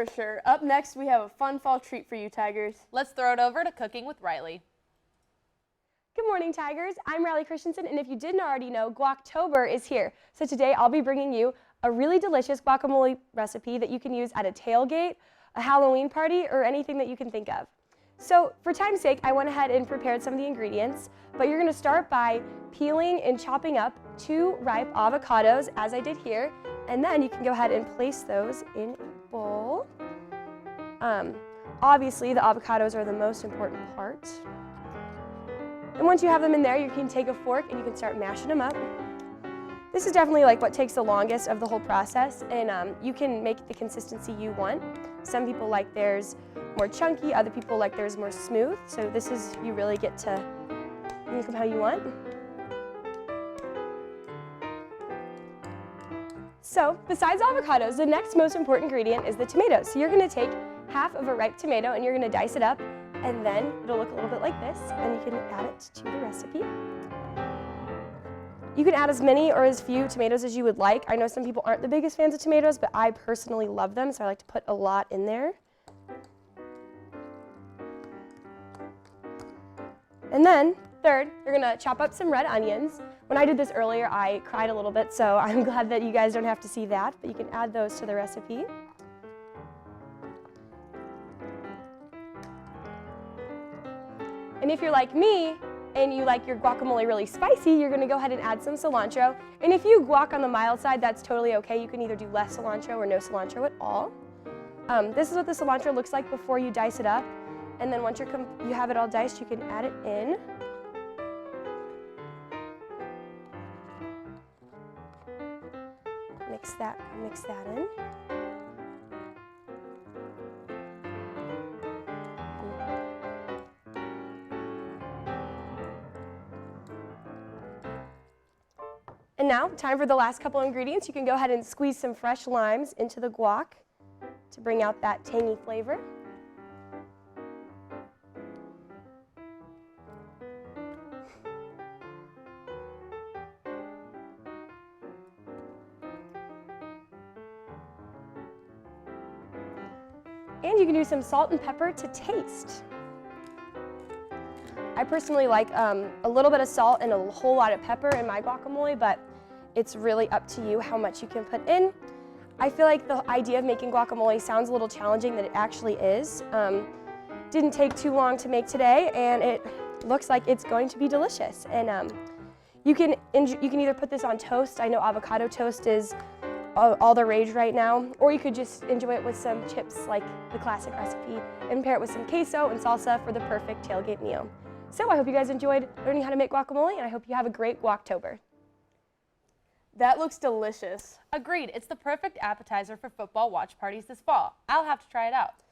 For sure. Up next, we have a fun fall treat for you, Tigers. Let's throw it over to Cooking with Riley. Good morning, Tigers. I'm Riley Christiansen, and if you didn't already know, Guactober is here. So today I'll be bringing you a really delicious guacamole recipe that you can use at a tailgate, a Halloween party, or anything that you can think of. So for time's sake, I went ahead and prepared some of the ingredients, but you're going to start by peeling and chopping up 2 ripe avocados, as I did here, and then you can go ahead and place those in a bowl. Obviously, the avocados are the most important part. And once you have them in there, you can take a fork and you can start mashing them up. This is definitely like what takes the longest of the whole process, and you can make the consistency you want. Some people like theirs more chunky, other people like theirs more smooth, so this is, you really get to make them how you want. So, besides avocados, the next most important ingredient is the tomatoes. So you're going to take half of a ripe tomato and you're going to dice it up, and then it'll look a little bit like this, and you can add it to the recipe. You can add as many or as few tomatoes as you would like. I know some people aren't the biggest fans of tomatoes, but I personally love them, so I like to put a lot in there. And then, third, you're going to chop up some red onions. When I did this earlier, I cried a little bit, so I'm glad that you guys don't have to see that, but you can add those to the recipe. And if you're like me, and you like your guacamole really spicy, you're going to go ahead and add some cilantro. And if you guac on the mild side, that's totally okay. You can either do less cilantro or no cilantro at all. This is what the cilantro looks like before you dice it up. And then once you have it all diced, you can add it in. Mix that in. And now, time for the last couple ingredients. You can go ahead and squeeze some fresh limes into the guac to bring out that tangy flavor. And you can do some salt and pepper to taste. I personally like a little bit of salt and a whole lot of pepper in my guacamole, but it's really up to you how much you can put in. I feel like the idea of making guacamole sounds a little challenging than it actually is. Didn't take too long to make today, and it looks like it's going to be delicious. And you can either put this on toast. I know avocado toast is all the rage right now, or you could just enjoy it with some chips like the classic recipe and pair it with some queso and salsa for the perfect tailgate meal. So I hope you guys enjoyed learning how to make guacamole, and I hope you have a great Guactober. That looks delicious. Agreed. It's the perfect appetizer for football watch parties this fall. I'll have to try it out.